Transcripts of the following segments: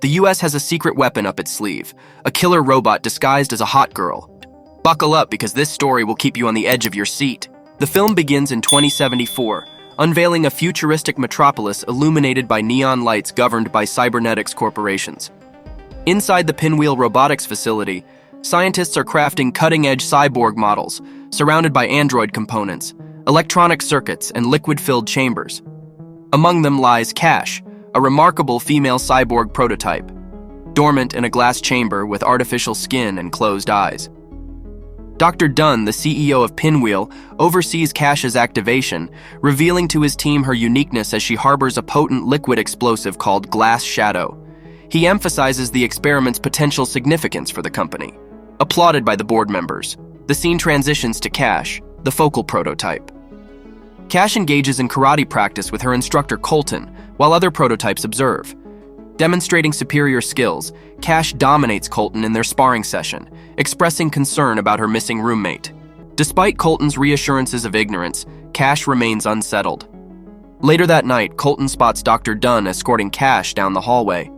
The US has a secret weapon up its sleeve, a killer robot disguised as a hot girl. Buckle up because this story will keep you on the edge of your seat. The film begins in 2074, unveiling a futuristic metropolis illuminated by neon lights governed by cybernetics corporations. Inside the Pinwheel Robotics facility, scientists are crafting cutting-edge cyborg models, surrounded by android components, electronic circuits, and liquid-filled chambers. Among them lies Cash, a remarkable female cyborg prototype, dormant in a glass chamber with artificial skin and closed eyes. Dr. Dunn, the CEO of Pinwheel, oversees Cash's activation, revealing to his team her uniqueness as she harbors a potent liquid explosive called Glass Shadow. He emphasizes the experiment's potential significance for the company. Applauded by the board members, the scene transitions to Cash, the focal prototype. Cash engages in karate practice with her instructor Colton, while other prototypes observe. Demonstrating superior skills, Cash dominates Colton in their sparring session, expressing concern about her missing roommate. Despite Colton's reassurances of ignorance, Cash remains unsettled. Later that night, Colton spots Dr. Dunn escorting Cash down the hallway.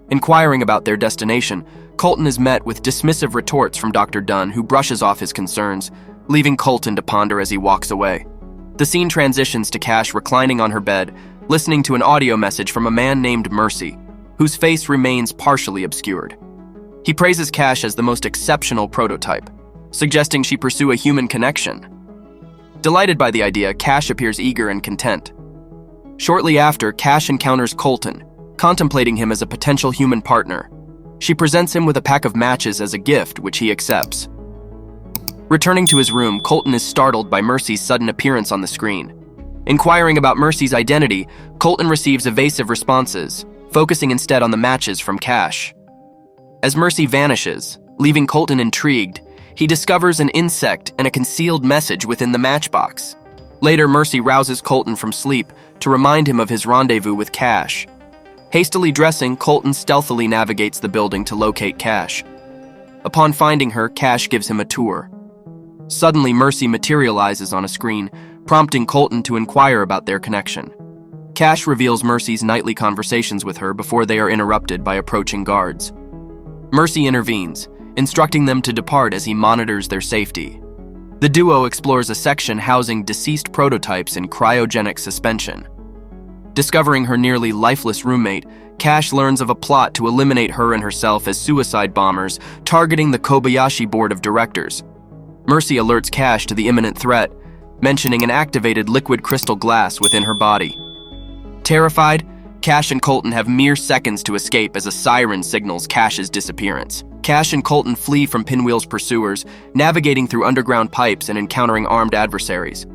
Inquiring about their destination, Colton is met with dismissive retorts from Dr. Dunn, who brushes off his concerns, leaving Colton to ponder as he walks away. The scene transitions to Cash reclining on her bed, listening to an audio message from a man named Mercy, whose face remains partially obscured. He praises Cash as the most exceptional prototype, suggesting she pursue a human connection. Delighted by the idea, Cash appears eager and content. Shortly after, Cash encounters Colton, contemplating him as a potential human partner. She presents him with a pack of matches as a gift, which he accepts. Returning to his room, Colton is startled by Mercy's sudden appearance on the screen. Inquiring about Mercy's identity, Colton receives evasive responses, focusing instead on the matches from Cash. As Mercy vanishes, leaving Colton intrigued, he discovers an insect and a concealed message within the matchbox. Later, Mercy rouses Colton from sleep to remind him of his rendezvous with Cash. Hastily dressing, Colton stealthily navigates the building to locate Cash. Upon finding her, Cash gives him a tour. Suddenly, Mercy materializes on a screen, prompting Colton to inquire about their connection. Cash reveals Mercy's nightly conversations with her before they are interrupted by approaching guards. Mercy intervenes, instructing them to depart as he monitors their safety. The duo explores a section housing deceased prototypes in cryogenic suspension. Discovering her nearly lifeless roommate, Cash learns of a plot to eliminate her and herself as suicide bombers targeting the Kobayashi board of directors. Mercy alerts Cash to the imminent threat, mentioning an activated liquid crystal glass within her body. Terrified, Cash and Colton have mere seconds to escape as a siren signals Cash's disappearance. Cash and Colton flee from Pinwheel's pursuers, navigating through underground pipes and encountering armed adversaries.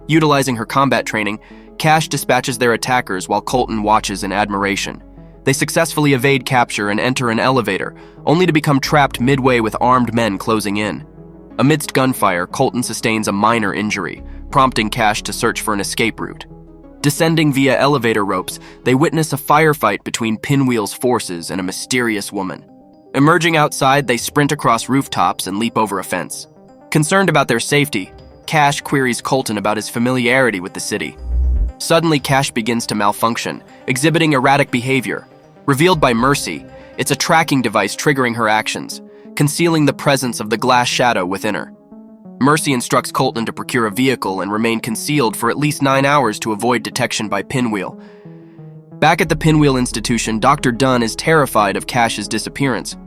Utilizing her combat training, Cash dispatches their attackers while Colton watches in admiration. They successfully evade capture and enter an elevator, only to become trapped midway with armed men closing in. Amidst gunfire, Colton sustains a minor injury, prompting Cash to search for an escape route. Descending via elevator ropes, they witness a firefight between Pinwheel's forces and a mysterious woman. Emerging outside, they sprint across rooftops and leap over a fence. Concerned about their safety, Cash queries Colton about his familiarity with the city. Suddenly, Cash begins to malfunction, exhibiting erratic behavior. Revealed by Mercy, it's a tracking device triggering her actions, concealing the presence of the glass shadow within her. Mercy instructs Colton to procure a vehicle and remain concealed for at least 9 hours to avoid detection by Pinwheel. Back at the Pinwheel Institution, Dr. Dunn is terrified of Cash's disappearance.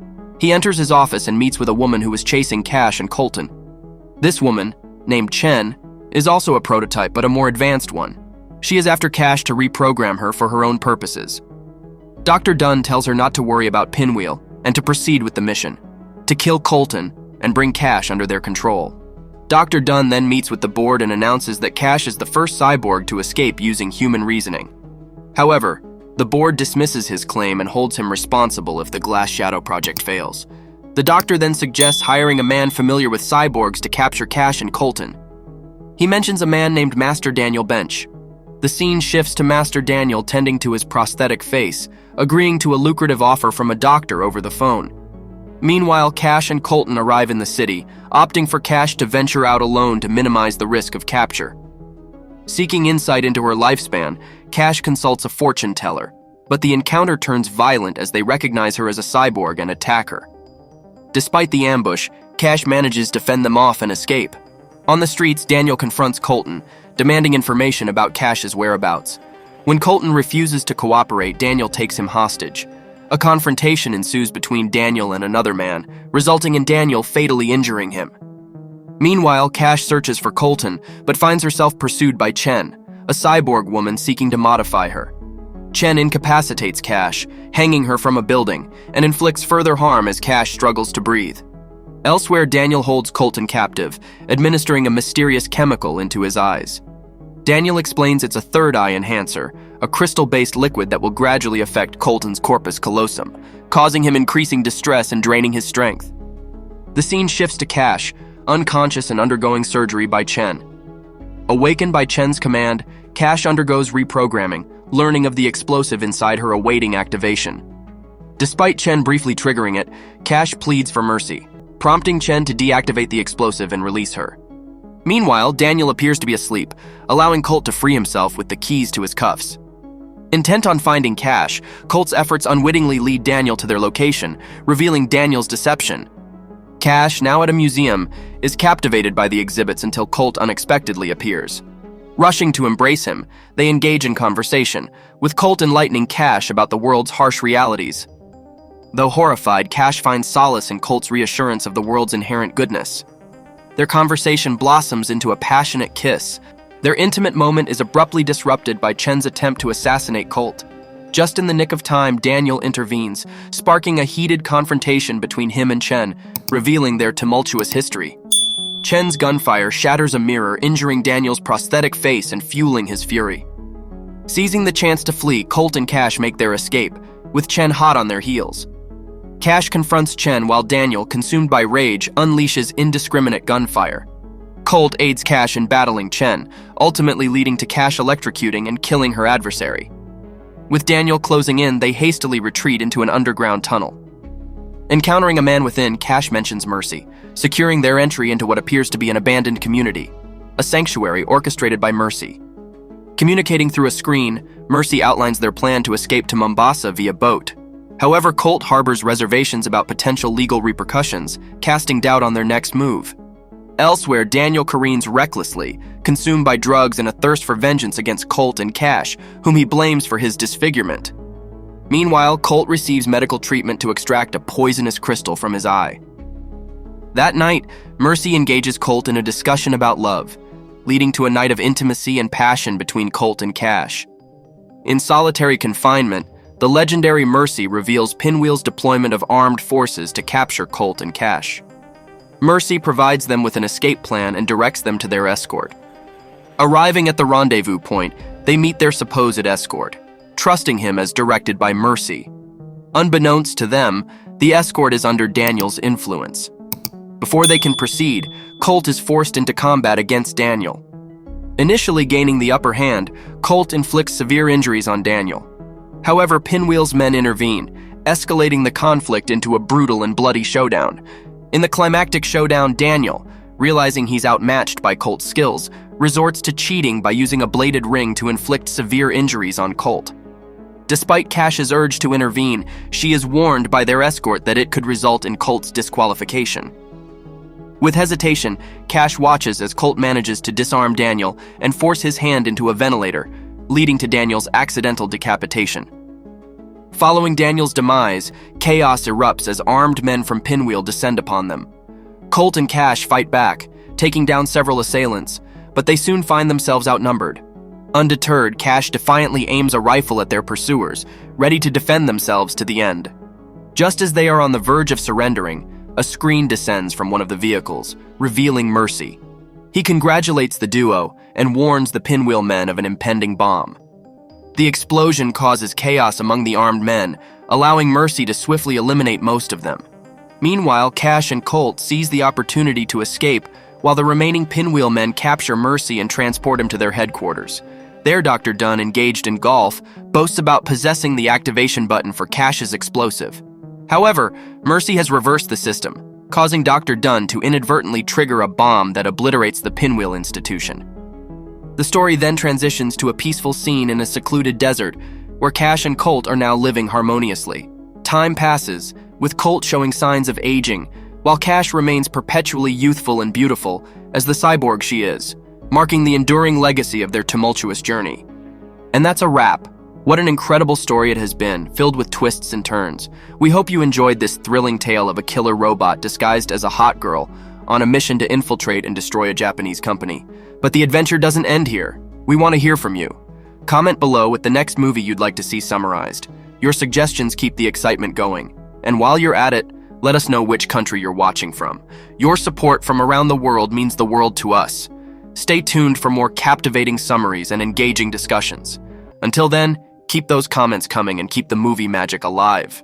He enters his office and meets with a woman who is chasing Cash and Colton. This woman, named Chen, is also a prototype but a more advanced one. She is after Cash to reprogram her for her own purposes. Dr. Dunn tells her not to worry about Pinwheel and to proceed with the mission, to kill Colton and bring Cash under their control. Dr. Dunn then meets with the board and announces that Cash is the first cyborg to escape using human reasoning. However, the board dismisses his claim and holds him responsible if the Glass Shadow project fails. The doctor then suggests hiring a man familiar with cyborgs to capture Cash and Colton. He mentions a man named Master Daniel Bench. The scene shifts to Master Daniel tending to his prosthetic face, agreeing to a lucrative offer from a doctor over the phone. Meanwhile, Cash and Colton arrive in the city, opting for Cash to venture out alone to minimize the risk of capture. Seeking insight into her lifespan, Cash consults a fortune teller, But the encounter turns violent as they recognize her as a cyborg and attack her. Despite the ambush, Cash manages to fend them off and escape. On the streets, Daniel confronts Colton, demanding information about Cash's whereabouts. When Colton refuses to cooperate, Daniel takes him hostage. A confrontation ensues between Daniel and another man, resulting in Daniel fatally injuring him. Meanwhile, Cash searches for Colton, but finds herself pursued by Chen, a cyborg woman seeking to modify her. Chen incapacitates Cash, hanging her from a building, and inflicts further harm as Cash struggles to breathe. Elsewhere, Daniel holds Colton captive, administering a mysterious chemical into his eyes. Daniel explains it's a third eye enhancer, a crystal-based liquid that will gradually affect Colton's corpus callosum, causing him increasing distress and draining his strength. The scene shifts to Cash, unconscious and undergoing surgery by Chen. Awakened by Chen's command, Cash undergoes reprogramming, learning of the explosive inside her awaiting activation. Despite Chen briefly triggering it, Cash pleads for mercy, prompting Chen to deactivate the explosive and release her. Meanwhile, Daniel appears to be asleep, allowing Colt to free himself with the keys to his cuffs. Intent on finding Cash, Colt's efforts unwittingly lead Daniel to their location, revealing Daniel's deception. Cash, now at a museum, is captivated by the exhibits until Colt unexpectedly appears. Rushing to embrace him, they engage in conversation, with Colt enlightening Cash about the world's harsh realities. Though horrified, Cash finds solace in Colt's reassurance of the world's inherent goodness. Their conversation blossoms into a passionate kiss. Their intimate moment is abruptly disrupted by Chen's attempt to assassinate Colt. Just in the nick of time, Daniel intervenes, sparking a heated confrontation between him and Chen, revealing their tumultuous history. Chen's gunfire shatters a mirror, injuring Daniel's prosthetic face and fueling his fury. Seizing the chance to flee, Colt and Cash make their escape, with Chen hot on their heels. Cash confronts Chen while Daniel, consumed by rage, unleashes indiscriminate gunfire. Colt aids Cash in battling Chen, ultimately leading to Cash electrocuting and killing her adversary. With Daniel closing in, they hastily retreat into an underground tunnel. Encountering a man within, Cash mentions Mercy, securing their entry into what appears to be an abandoned community, a sanctuary orchestrated by Mercy. Communicating through a screen, Mercy outlines their plan to escape to Mombasa via boat. However, Colt harbors reservations about potential legal repercussions, casting doubt on their next move. Elsewhere, Daniel careens recklessly, consumed by drugs and a thirst for vengeance against Colt and Cash, whom he blames for his disfigurement. Meanwhile, Colt receives medical treatment to extract a poisonous crystal from his eye. That night, Mercy engages Colt in a discussion about love, leading to a night of intimacy and passion between Colt and Cash. In solitary confinement, the legendary Mercy reveals Pinwheel's deployment of armed forces to capture Colt and Cash. Mercy provides them with an escape plan and directs them to their escort. Arriving at the rendezvous point, they meet their supposed escort, trusting him as directed by Mercy. Unbeknownst to them, the escort is under Daniel's influence. Before they can proceed, Colt is forced into combat against Daniel. Initially gaining the upper hand, Colt inflicts severe injuries on Daniel. However, Pinwheel's men intervene, escalating the conflict into a brutal and bloody showdown. In the climactic showdown, Daniel, realizing he's outmatched by Colt's skills, resorts to cheating by using a bladed ring to inflict severe injuries on Colt. Despite Cash's urge to intervene, she is warned by their escort that it could result in Colt's disqualification. With hesitation, Cash watches as Colt manages to disarm Daniel and force his hand into a ventilator, leading to Daniel's accidental decapitation. Following Daniel's demise, chaos erupts as armed men from Pinwheel descend upon them. Colt and Cash fight back, taking down several assailants, but they soon find themselves outnumbered. Undeterred, Cash defiantly aims a rifle at their pursuers, ready to defend themselves to the end. Just as they are on the verge of surrendering, a screen descends from one of the vehicles, revealing Mercy. He congratulates the duo and warns the Pinwheel men of an impending bomb. The explosion causes chaos among the armed men, allowing Mercy to swiftly eliminate most of them. Meanwhile, Cash and Colt seize the opportunity to escape, while the remaining Pinwheel men capture Mercy and transport him to their headquarters. There, Dr. Dunn, engaged in golf, boasts about possessing the activation button for Cash's explosive. However, Mercy has reversed the system, causing Dr. Dunn to inadvertently trigger a bomb that obliterates the Pinwheel institution. The story then transitions to a peaceful scene in a secluded desert, where Cash and Colt are now living harmoniously. Time passes, with Colt showing signs of aging, while Cash remains perpetually youthful and beautiful as the cyborg she is, marking the enduring legacy of their tumultuous journey. And that's a wrap. What an incredible story it has been, filled with twists and turns. We hope you enjoyed this thrilling tale of a killer robot disguised as a hot girl on a mission to infiltrate and destroy a Japanese company. But the adventure doesn't end here. We want to hear from you. Comment below with the next movie you'd like to see summarized. Your suggestions keep the excitement going. And while you're at it, let us know which country you're watching from. Your support from around the world means the world to us. Stay tuned for more captivating summaries and engaging discussions. Until then, keep those comments coming and keep the movie magic alive.